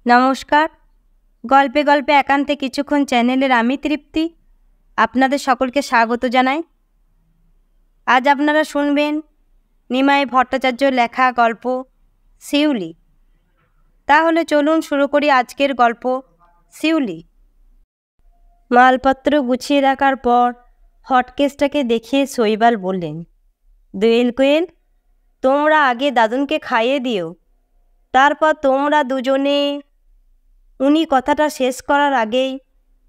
নমস্কার। গল্পে গল্পে একান্তে কিছুক্ষণ চ্যানেলের আমি তৃপ্তি আপনাদের সকলকে স্বাগত জানাই। আজ আপনারা শুনবেন নিমাই ভট্টাচার্যর লেখা গল্প শিউলি। তাহলে চলুন শুরু করি আজকের গল্প শিউলি। মালপত্র গুছিয়ে রাখার পর হটকেসটাকে দেখিয়ে শৈবাল বললেন, দোয়েল কোয়েল, তোমরা আগে দাদুনকে খাইয়ে দিও, তারপর তোমরা দুজনে। উনি কথাটা শেষ করার আগেই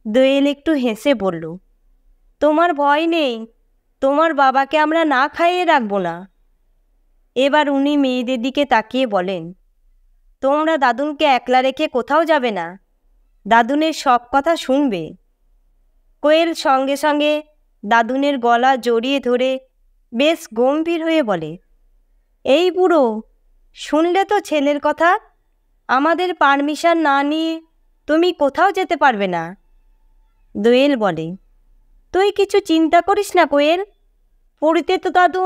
দোয়েল একটু হেসে বলল, তোমার ভয় নেই, তোমার বাবাকে আমরা না খাইয়ে রাখবো না। এবার উনি মেয়েদের দিকে তাকিয়ে বলেন, তোমরা দাদুনকে একলা রেখে কোথাও যাবে না, দাদুনের সব কথা শুনবে। কোয়েল সঙ্গে সঙ্গে দাদুনের গলা জড়িয়ে ধরে বেশ গম্ভীর হয়ে বলে, এই বুড়ো, শুনলে তো ছেলের কথা, আমাদের পারমিশন না নিয়ে তুমি কোথাও যেতে পারবে না। দোয়েল বলে, তুই কিছু চিন্তা করিস না কোয়েল, পুরীতে তো দাদু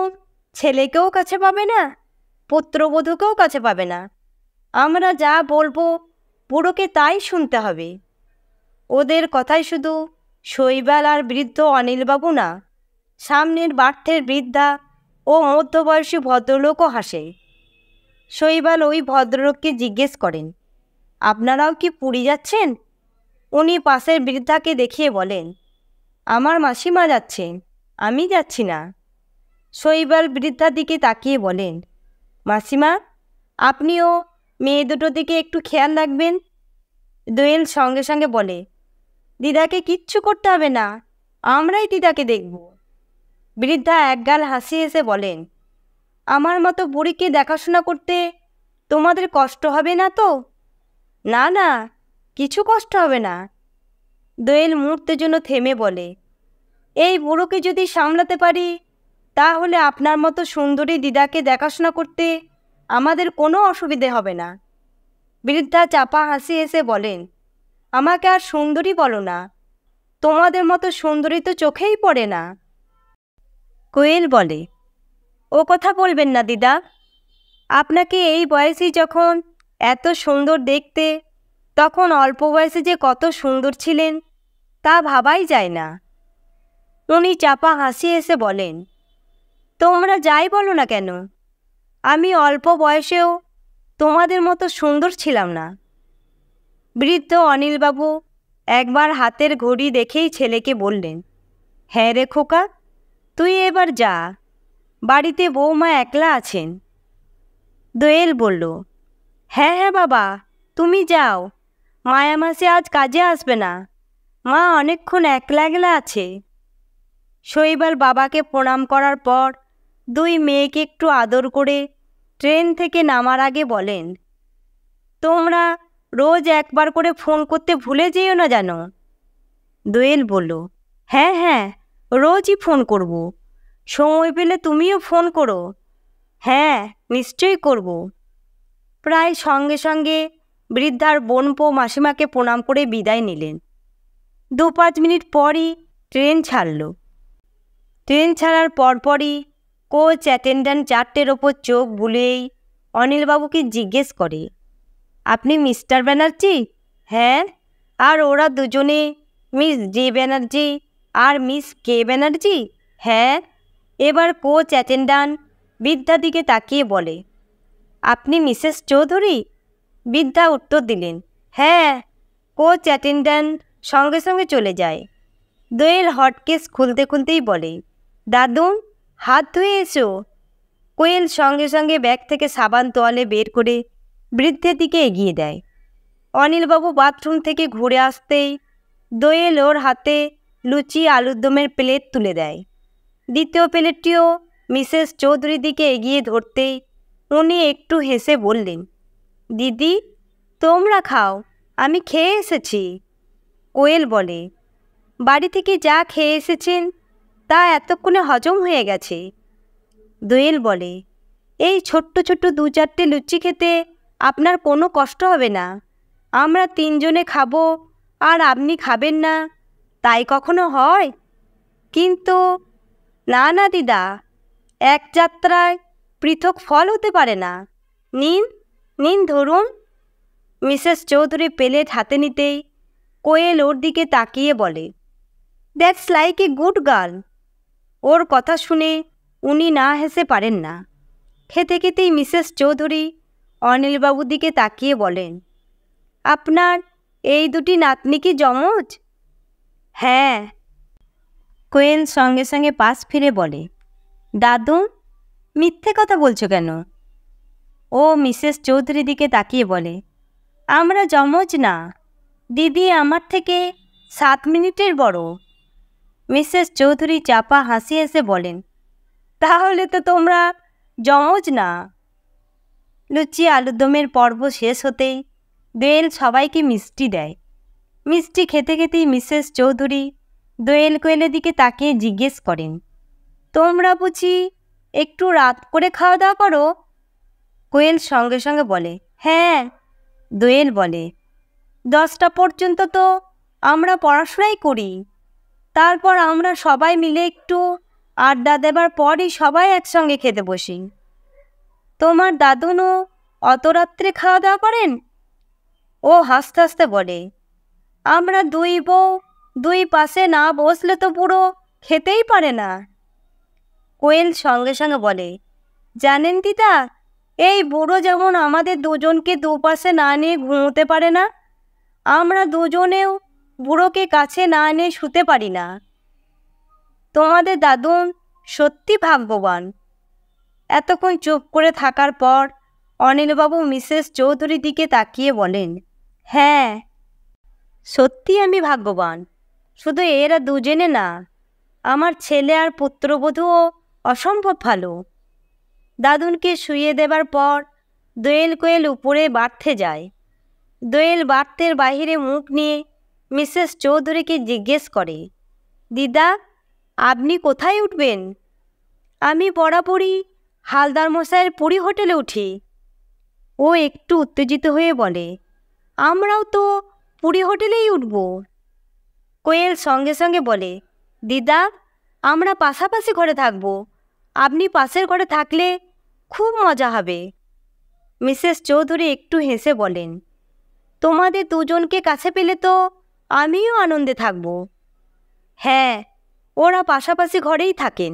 ছেলেকেও কাছে পাবে না, পুত্রবধূকেও কাছে পাবে না। আমরা যা বলবো বুড়োকে তাই শুনতে হবে। ওদের কথাই শুধু শৈবাল আর বৃদ্ধ অনিলবাবু না, সামনের বার্থের বৃদ্ধা ও মধ্যবয়সী ভদ্রলোকও হাসে। শৈবাল ওই ভদ্রলোককে জিজ্ঞেস করেন, আপনারাও কি পুরী যাচ্ছেন? উনি পাশের বৃদ্ধাকে দেখিয়ে বলেন, আমার মাসিমা যাচ্ছেন, আমি যাচ্ছি না। শৈবাল বৃদ্ধার দিকে তাকিয়ে বলেন, মাসিমা, আপনিও মেয়ে দুটো দিকে একটু খেয়াল রাখবেন। দোয়েল সঙ্গে সঙ্গে বলে, দিদাকে কিচ্ছু করতে হবে না, আমরাই দিদাকে দেখব। বৃদ্ধা একগাল হাসি হেসে বলেন, আমার মতো বুড়িকে দেখাশোনা করতে তোমাদের কষ্ট হবে না তো? না না, কিছু কষ্ট হবে না। দোয়েল মুহূর্তের জন্য থেমে বলে, এই বুড়োকে যদি সামলাতে পারি তাহলে আপনার মতো সুন্দরী দিদাকে দেখাশোনা করতে আমাদের কোনো অসুবিধে হবে না। বৃদ্ধা চাপা হাসি হেসে বলেন, আমাকে আর সুন্দরী বলো না, তোমাদের মতো সুন্দরী তো চোখেই পড়ে না। কোয়েল বলে, ও কথা বলবেন না দিদা, আপনাকে এই বয়সেই যখন এত সুন্দর দেখতে, তখন অল্প বয়সে যে কত সুন্দর ছিলেন তা ভাবাই যায় না। উনি চাপা হাসি হেসে বলেন, তোমরা যাই বলো না কেন, আমি অল্প বয়সেও তোমাদের মতো সুন্দর ছিলাম না। বৃদ্ধ অনিলবাবু একবার হাতের ঘড়ি দেখেই ছেলেকে বললেন, হ্যাঁ রে খোকা, তুই এবার যা, বাড়িতে বৌমা একলা আছেন। দোয়েল বলল, হ্যাঁ হ্যাঁ বাবা, তুমি যাও, মায়ামাসি আজ কাজে আসবে না, মা অনেকক্ষণ একলা একলা আছে। শৈবাল বাবাকে প্রণাম করার পর দুই মেয়েকে একটু আদর করে ট্রেন থেকে নামার আগে বলেন, তোমরা রোজ একবার করে ফোন করতে ভুলে যেও না জানো। দোয়েল বলল, হ্যাঁ হ্যাঁ, রোজই ফোন করব, সময় পেলে তুমিও ফোন করো। হ্যাঁ, নিশ্চয়ই করব। প্রায় সঙ্গে সঙ্গে বৃদ্ধার বোনপো মাসিমাকে প্রণাম করে বিদায় নিলেন। 2-5 মিনিট পরই ট্রেন ছাড়ল। ট্রেন ছাড়ার পরপরই কোচ অ্যাটেন্ড্যান্ট চারটের ওপর চোখ বুলেই অনিলবাবুকে জিজ্ঞেস করে, আপনি মিস্টার ব্যানার্জি? হ্যাঁ। আর ওরা দুজনে মিস জে ব্যানার্জি আর মিস কে ব্যানার্জি? হ্যাঁ। এবার কোচ অ্যাটেন্ড্যান্ট বৃদ্ধার দিকে তাকিয়ে বলে, আপনি মিসেস চৌধুরী? বৃদ্ধা উত্তর দিলেন, হ্যাঁ। কোচ অ্যাটেন্ড্যান্ট সঙ্গে সঙ্গে চলে যায়। দোয়েল হটকেস খুলতে খুলতেই বলে, দাদুন, হাত ধুয়ে এসো। কোয়েল সঙ্গে সঙ্গে ব্যাগ থেকে সাবান তোয়ালে বের করে বৃদ্ধের দিকে এগিয়ে দেয়। অনিলবাবু বাথরুম থেকে ঘুরে আসতেই দোয়েল ওর হাতে লুচি আলুর দমের প্লেট তুলে দেয়। দ্বিতীয় প্লেটটিও মিসেস চৌধুরীর দিকে এগিয়ে ধরতেই উনি একটু হেসে বললেন, দিদি, তোমরা খাও, আমি খেয়ে এসেছি। কোয়েল বলে, বাড়ি থেকে যা খেয়ে এসেছেন তা এতক্ষণে হজম হয়ে গেছে। দোয়েল বলে, এই ছোট্ট ছোট্ট 2-4টে লুচি খেতে আপনার কোনো কষ্ট হবে না। আমরা 3 জনে খাবো আর আপনি খাবেন না, তাই কখনো হয়? কিন্তু না না দিদা, এক যাত্রায় পৃথক ফল হতে পারে না। নিন নিন, ধরুন। মিসেস চৌধুরী প্লেট হাতে নিতেই কোয়েল ওর দিকে তাকিয়ে বলে, that's like a good girl. ওর কথা শুনে উনি না হেসে পারেন না। খেতে খেতেই মিসেস চৌধুরী অনিলবাবুর দিকে তাকিয়ে বলেন, আপনার এই দুটি নাতনি কি যমজ? হ্যাঁ। কোয়েল সঙ্গে সঙ্গে পাশ ফিরে বলে, দাদু মিথ্যে কথা বলছো কেন? ও মিসেস চৌধুরীর দিকে তাকিয়ে বলে, আমরা যমজ না, দিদি আমার থেকে 7 মিনিটের বড়। মিসেস চৌধুরী চাপা হাসি হেসে বলেন, তাহলে তো তোমরা যমজ না। লুচি আলুরদমের পর্ব শেষ হতেই দোয়েল সবাইকে মিষ্টি দেয়। মিষ্টি খেতে খেতেই মিসেস চৌধুরী দোয়েল কোয়েলের দিকে তাকিয়ে জিজ্ঞেস করেন, তোমরা বুঝি একটু রাত করে খাওয়া দাওয়া করো? কোয়েল সঙ্গে সঙ্গে বলে, হ্যাঁ। দোয়েল বলে, 10টা পর্যন্ত তো আমরা পড়াশোনাই করি, তারপর আমরা সবাই মিলে একটু আড্ডা দেবার পরই সবাই একসঙ্গে খেতে বসি। তোমার দাদুনও অত রাত্রে খাওয়া দাওয়া করেন? ও হাসতে হাসতে বলে, আমরা দুই বউ দুই পাশে না বসলে তো পুরো খেতেই পারে না। কোয়েল সঙ্গে সঙ্গে বলে, জানেন দিদা, এই বুড়ো যেমন আমাদের দুজনকে দুপাশে না নিয়ে ঘুমোতে পারে না, আমরা দুজনেও বুড়োকে কাছে না নিয়ে শুতে পারি না। তোমাদের দাদুন সত্যি ভাগ্যবান। এতক্ষণ চুপ করে থাকার পর অনিলবাবু মিসেস চৌধুরীর দিকে তাকিয়ে বলেন, হ্যাঁ সত্যি আমি ভাগ্যবান। শুধু এরা দুজনে না, আমার ছেলে আর পুত্রবধূও অসম্ভব ভালো। দাদুনকে শুইয়ে দেবার পর দোয়েল কোয়েল উপরে বাড়তে যায়। দোয়েল বাড়তের বাহিরে মুখ নিয়ে মিসেস চৌধুরীকে জিজ্ঞেস করে, দিদা আপনি কোথায় উঠবেন? আমি বরাবরই হালদার মশাইয়ের পুরী হোটেলে উঠি। ও একটু উত্তেজিত হয়ে বলে, আমরাও তো পুরী হোটেলেই উঠব। কোয়েল সঙ্গে সঙ্গে বলে, দিদা আমরা পাশাপাশি ঘরে থাকব, আপনি পাশের ঘরে থাকলে খুব মজা হবে। মিসেস চৌধুরী একটু হেসে বলেন, তোমাদের দুজনকে কাছে পেলে তো আমিও আনন্দে থাকব। হ্যাঁ, ওরা পাশাপাশি ঘরেই থাকেন।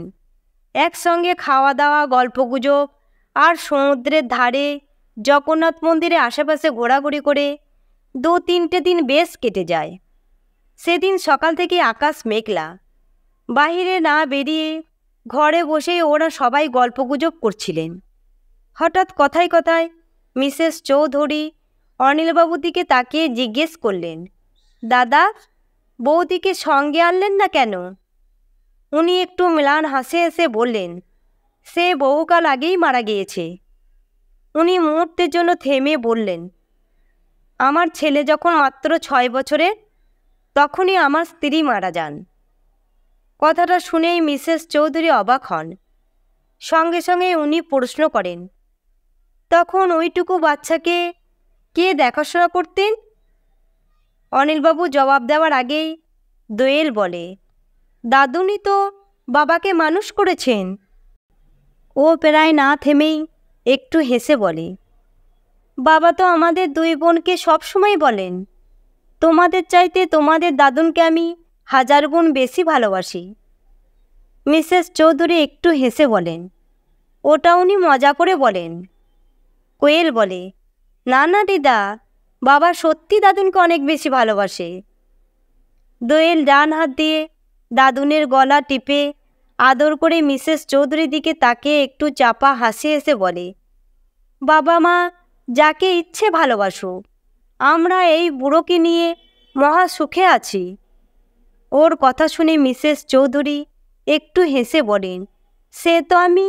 একসঙ্গে খাওয়া দাওয়া, গল্পগুজব আর সমুদ্রের ধারে জগন্নাথ মন্দিরে আশেপাশে ঘোরাঘুরি করে 2-3টে দিন বেশ কেটে যায়। সেদিন সকাল থেকে আকাশ মেঘলা। বাহিরে না বেরিয়ে ঘরে বসেই ওরা সবাই গল্পগুজব করছিলেন। হঠাৎ কথায় কথায় মিসেস চৌধুরী অনিলবাবুর দিকে তাকিয়ে জিজ্ঞেস করলেন, দাদা বৌদিকে সঙ্গে আনলেন না কেন? উনি একটু ম্লান হাসে হেসে বললেন, সে বহুকাল আগেই মারা গিয়েছে। উনি মুহূর্তের জন্য থেমে বললেন, আমার ছেলে যখন মাত্র 6 বছরের তখনই আমার স্ত্রী মারা যান। কথাটা শুনেই মিসেস চৌধুরী অবাক হন। সঙ্গে সঙ্গে উনি প্রশ্ন করেন, তখন ওইটুকু বাচ্চাকে কে দেখাশোনা করতেন? অনিলবাবু জবাব দেওয়ার আগেই দোয়েল বলে, দাদুনি তো বাবাকে মানুষ করেছেন। ও প্রায় না থেমেই একটু হেসে বলে, বাবা তো আমাদের 2 বোনকে সবসময় বলেন, তোমাদের চাইতে তোমাদের দাদুনকে আমি 1000 গুণ বেশি ভালোবাসি। মিসেস চৌধুরী একটু হেসে বলেন, ওটা উনি মজা করে বলেন। কোয়েল বলে, না না দিদা, বাবা সত্যি দাদুনকে অনেক বেশি ভালোবাসে। দোয়েল ডান হাত দিয়ে দাদুনের গলা টিপে আদর করে মিসেস চৌধুরীর দিকে তাকিয়ে একটু চাপা হাসি হেসে বলে, বাবা মা যাকে ইচ্ছে ভালোবাসুক, আমরা এই বুড়োকে নিয়ে মহা সুখে আছি। ওর কথা শুনে মিসেস চৌধুরী একটু হেসে বলেন, সে তো আমি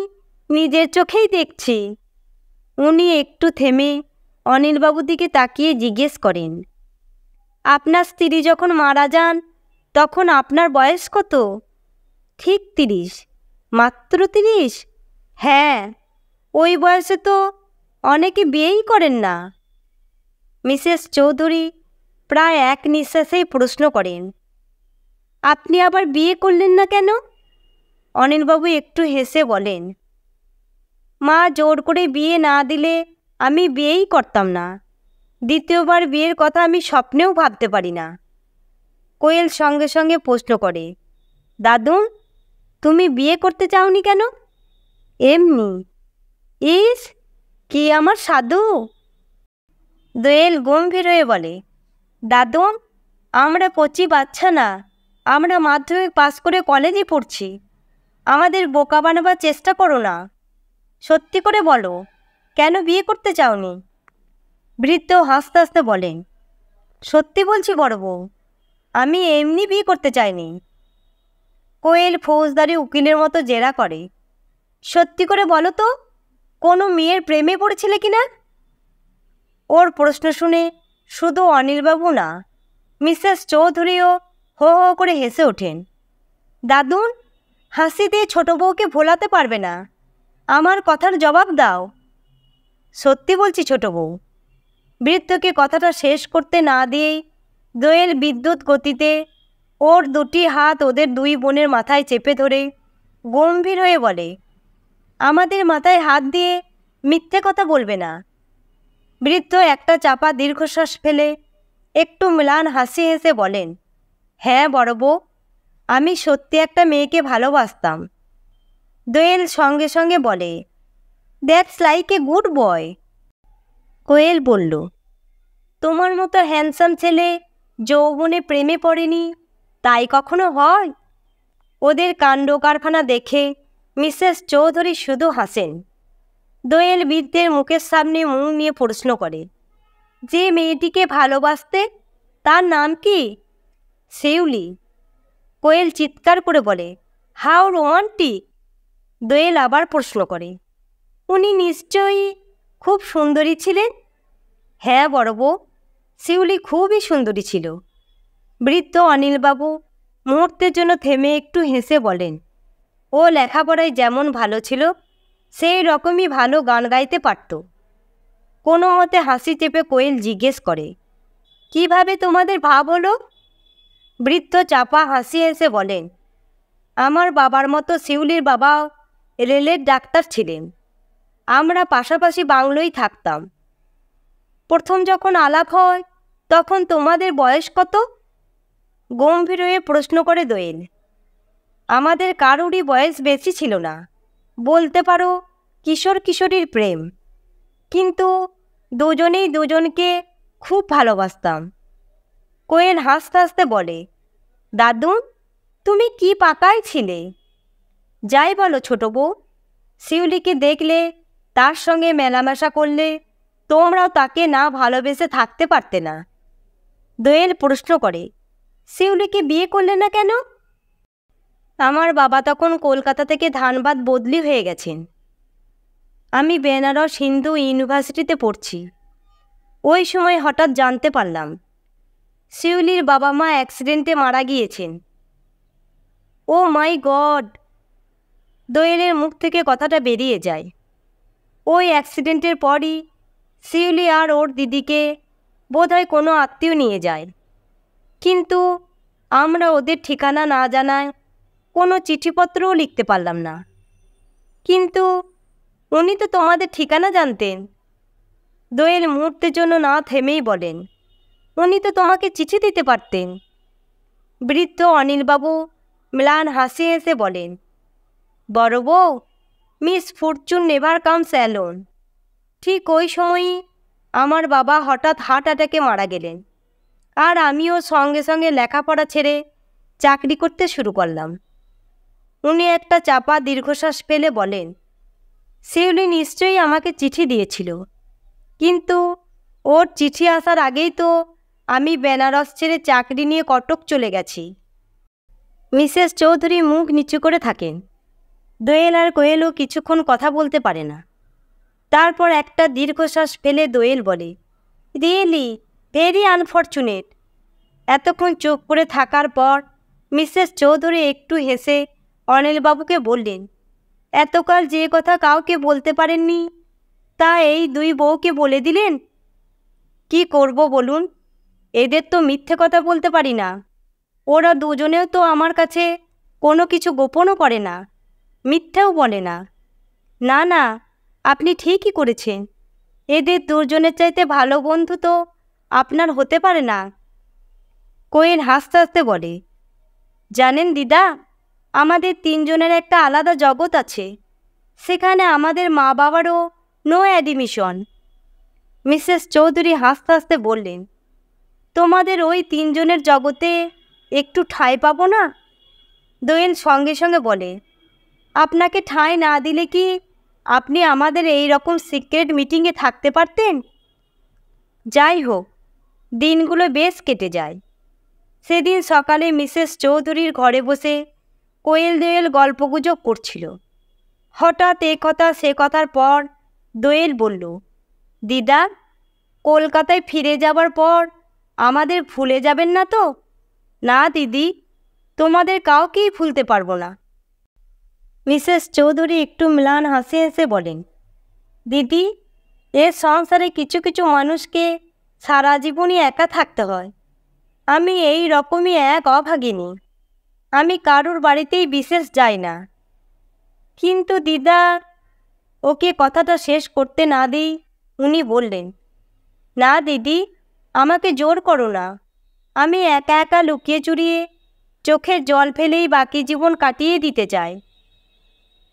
নিজের চোখেই দেখছি। উনি একটু থেমে অনিলবাবুর দিকে তাকিয়ে জিজ্ঞেস করেন, আপনার স্ত্রী যখন মারা যান তখন আপনার বয়স কত? ঠিক 30। মাত্র 30? হ্যাঁ, ওই বয়সে তো অনেকে বিয়েই করেন না। মিসেস চৌধুরী প্রায় এক নিঃশ্বাসেই প্রশ্ন করেন, আপনি আবার বিয়ে করলেন না কেন? অনিলবাবু একটু হেসে বলেন, মা জোর করে বিয়ে না দিলে আমি বিয়েই করতাম না। দ্বিতীয়বার বিয়ের কথা আমি স্বপ্নেও ভাবতে পারি না। কোয়েল সঙ্গে সঙ্গে প্রশ্ন করে, দাদুন, তুমি বিয়ে করতে চাওনি কেন? এমনি। ইস, কি আমার সাধু! দোয়েল গম্ভীর হয়ে বলে, দাদুন, আমরা কচি বাচ্চা না, আমরা মাধ্যমিক পাস করে কলেজে পড়ছি। আমাদের বোকা বানাবার চেষ্টা করো না। সত্যি করে বলো, কেন বিয়ে করতে চাওনি? বৃদ্ধ হাসতে হাসতে বলেন, সত্যি বলছি বড় বউ, আমি এমনি বিয়ে করতে চাইনি। কোয়েল ফৌজদারি উকিলের মতো জেরা করে, সত্যি করে বলো তো, কোনো মেয়ের প্রেমে পড়েছিলে কিনা? ওর প্রশ্ন শুনে শুধু অনিলবাবু না, মিসেস চৌধুরীও হো হো করে হেসে ওঠেন। দাদুন, হাসি দিয়ে ছোট বউকে ভোলাতে পারবে না, আমার কথার জবাব দাও। সত্যি বলছি ছোট বউ। বৃদ্ধকে কথাটা শেষ করতে না দিয়েই দোয়েল বিদ্যুৎ গতিতে ওর দুটি হাত ওদের দুই বোনের মাথায় চেপে ধরে গম্ভীর হয়ে বলে, আমাদের মাথায় হাত দিয়ে মিথ্যে কথা বলবে না। বৃদ্ধ একটা চাপা দীর্ঘশ্বাস ফেলে একটু ম্লান হাসি হেসে বলেন, হ্যাঁ বড় বউ, আমি সত্যি একটা মেয়েকে ভালোবাসতাম। দোয়েল সঙ্গে সঙ্গে বলে, that's like a good boy. Koel বলল, তোমার মতো হ্যান্ডসাম ছেলে যৌবনে প্রেমে পড়েনি, তাই কখনো হয়? ওদের কাণ্ড কারখানা দেখে মিসেস চৌধুরী শুধু হাসেন। দোয়েল বৃদ্ধের মুখের সামনে মুখ নিয়ে প্রশ্ন করে, যে মেয়েটিকে ভালোবাসতে, তার নাম কি? শিউলি। কোয়েল চিৎকার করে বলে, হাউ রোমান্টিক! দোয়েল আবার প্রশ্ন করে, উনি নিশ্চয়ই খুব সুন্দরী ছিলেন? হ্যাঁ বড় বউ, শিউলি খুবই সুন্দরী ছিল। বৃদ্ধ অনিলবাবু মুহূর্তের জন্য থেমে একটু হেসে বলেন, ও লেখাপড়ায় যেমন ভালো ছিল, সেই রকমই ভালো গান গাইতে পারত। কোনো মতে হাসি চেপে কোয়েল জিজ্ঞেস করে, কিভাবে তোমাদের ভাব হলো? বৃদ্ধ চাপা হাসি হেসে বলেন, আমার বাবার মতো শিউলির বাবা রেলের ডাক্তার ছিলেন। আমরা পাশাপাশি বাংলোয় থাকতাম। প্রথম যখন আলাপ হয়, তখন তোমাদের বয়স কত? গম্ভীর হয়ে প্রশ্ন করে দোয়েল। আমাদের কারুরই বয়স বেশি ছিল না, বলতে পারো কিশোর কিশোরীর প্রেম। কিন্তু দুজনেই দুজনকে খুব ভালোবাসতাম। কোয়েল হাসতে হাসতে বলে, দাদুন, তুমি কি পাকাই ছিলে! যাই বলো ছোট বউ, শিউলিকে দেখলে, তার সঙ্গে মেলামেশা করলে তোমরাও তাকে না ভালোবেসে থাকতে পারতে না। দোয়েল প্রশ্ন করে, শিউলিকে বিয়ে করলে না কেন? আমার বাবা তখন কলকাতা থেকে ধানবাদ বদলি হয়ে গেছেন। আমি বেনারস হিন্দু ইউনিভার্সিটিতে পড়ছি। ওই সময় হঠাৎ জানতে পারলাম শিউলির বাবা মা অ্যাক্সিডেন্টে মারা গিয়েছেন। ও মাই গড! দোয়েলের মুখ থেকে কথাটা বেরিয়ে যায়। ওই অ্যাক্সিডেন্টের পরই শিউলি আর ওর দিদিকে বোধহয় কোনো আত্মীয় নিয়ে যায়। কিন্তু আমরা ওদের ঠিকানা না জানায় কোনো চিঠিপত্রও লিখতে পারলাম না। কিন্তু উনি তো তোমাদের ঠিকানা জানতেন। দোয়েল মুহূর্তের জন্য না থেমেই বলেন, উনি তো তোমাকে চিঠি দিতে পারতেন। বৃদ্ধ অনিলবাবু ম্লান হাসি হেসে বলেন, বড় বউ, miss Fortune never comes alone. ঠিক ওই সময়ই আমার বাবা হঠাৎ হার্ট অ্যাটাকে মারা গেলেন, আর আমিও সঙ্গে সঙ্গে লেখাপড়া ছেড়ে চাকরি করতে শুরু করলাম। উনি একটা চাপা দীর্ঘশ্বাস ফেলে বলেন, শিউলি নিশ্চয়ই আমাকে চিঠি দিয়েছিল, কিন্তু ওর চিঠি আসার আগেই তো আমি বেনারস ছেড়ে চাকরি নিয়ে কটক চলে গেছি। মিসেস চৌধুরী মুখ নিচু করে থাকেন। দোয়েল আর কোয়েলও কিছুক্ষণ কথা বলতে পারে না। তারপর একটা দীর্ঘশ্বাস ফেলে দোয়েল বলে, রিয়েলি ভেরি আনফর্চুনেট। এতক্ষণ চুপ করে থাকার পর মিসেস চৌধুরী একটু হেসে অনিলবাবুকে বললেন, এতকাল যে কথা কাউকে বলতে পারেননি, তা এই দুই বউকে বলে দিলেন? কি করব বলুন, এদের তো মিথ্যে কথা বলতে পারি না। ওরা দুজনেও তো আমার কাছে কোনো কিছু গোপনও করে না, মিথ্যেও বলে না। না না, আপনি ঠিকই করেছেন। এদের দুজনের চাইতে ভালো বন্ধু তো আপনার হতে পারে না। কোয়েল হাসতে হাসতে বলে, জানেন দিদা, আমাদের তিনজনের একটা আলাদা জগৎ আছে। সেখানে আমাদের মা বাবারও নো অ্যাডমিশন। মিসেস চৌধুরী হাসতে হাসতে বললেন, তোমাদের ওই তিনজনের জগতে একটু ঠাঁই পাবো না? দোয়েল সঙ্গে সঙ্গে বলে, আপনাকে ঠাঁই না দিলে কি আপনি আমাদের এই রকম সিক্রেট মিটিংয়ে থাকতে পারতেন? যাই হোক, দিনগুলো বেশ কেটে যায়। সেদিন সকালে মিসেস চৌধুরীর ঘরে বসে কোয়েল দোয়েল গল্পগুজব করছিল। হঠাৎ এ কথা সে কথার পর দোয়েল বলল, দিদা, কলকাতায় ফিরে যাবার পর আমাদের ভুলে যাবেন না তো? না দিদি, তোমাদের কাউকেই ভুলতে পারবো না। মিসেস চৌধুরী একটু ম্লান হাসি হেসে বলেন, দিদি, এ সংসারে কিছু কিছু মানুষকে সারা জীবনই একা থাকতে হয়। আমি এই রকমই এক অভাগিনী। আমি কারুর বাড়িতেই বিশেষ যাই না। কিন্তু দিদা, ওকে কথাটা শেষ করতে না দিই উনি বললেন, না দিদি, আমাকে জোর করো না। আমি একা একা লুকিয়ে চুরিয়ে চোখের জল ফেলেই বাকি জীবন কাটিয়ে দিতে চাই।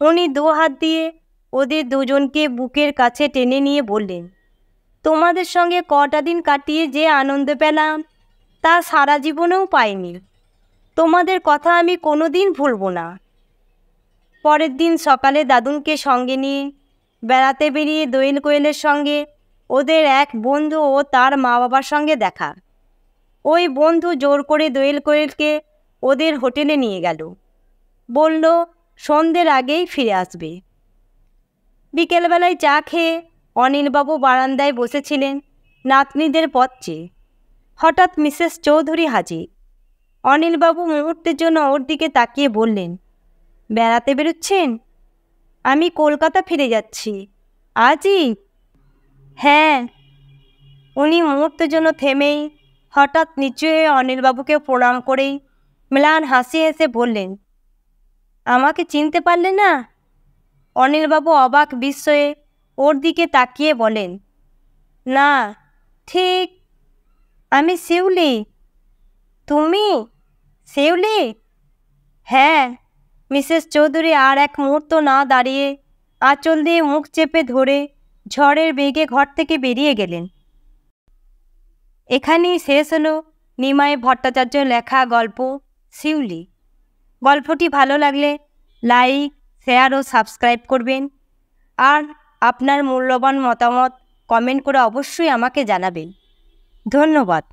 উনি দু হাত দিয়ে ওদের দুজনকে বুকের কাছে টেনে নিয়ে বললেন, তোমাদের সঙ্গে কটা দিন কাটিয়ে যে আনন্দ পেলাম তা সারা জীবনেও পাইনি। তোমাদের কথা আমি কোনো দিন ভুলব না। পরের দিন সকালে দাদুনকে সঙ্গে নিয়ে বেড়াতে বেরিয়ে দোয়েল কোয়েলের সঙ্গে ওদের এক বন্ধু ও তার মা বাবার সঙ্গে দেখা। ওই বন্ধু জোর করে দোয়েল কোয়েলকে ওদের হোটেলে নিয়ে গেল। বলল সন্ধ্যের আগেই ফিরে আসবে। বিকেলবেলায় চা খেয়ে অনিলবাবু বারান্দায় বসেছিলেন নাতনিদের পথ চেয়ে। হঠাৎ মিসেস চৌধুরী হাজির। অনিলবাবু মুহূর্তের জন্য ওর দিকে তাকিয়ে বললেন, বেড়াতে বেরোচ্ছেন? আমি কলকাতা ফিরে যাচ্ছি। আজই? হ্যাঁ। উনি মুহূর্তের জন্য থেমেই হঠাৎ নিচু হয়ে অনিলবাবুকে প্রণাম করেই ম্লান হাসি হেসে বললেন, আমাকে চিনতে পারলে না? অনিলবাবু অবাক বিস্ময়ে ওর দিকে তাকিয়ে বলেন, না, ঠিক। আমি শিউলি। তুমি শিউলি? হ্যাঁ। মিসেস চৌধুরী আর এক মুহূর্ত না দাঁড়িয়ে আঁচল দিয়ে মুখ চেপে ধরে ঝড়ের বেগে ঘর থেকে বেরিয়ে গেলেন। এখানেই শেষ হলো নিমাই ভট্টাচার্য লেখা গল্প শিউলি। গল্পটি ভালো লাগলে লাইক, শেয়ার ও সাবস্ক্রাইব করবেন। আর আপনার মূল্যবান মতামত কমেন্ট করে অবশ্যই আমাকে জানাবেন। ধন্যবাদ।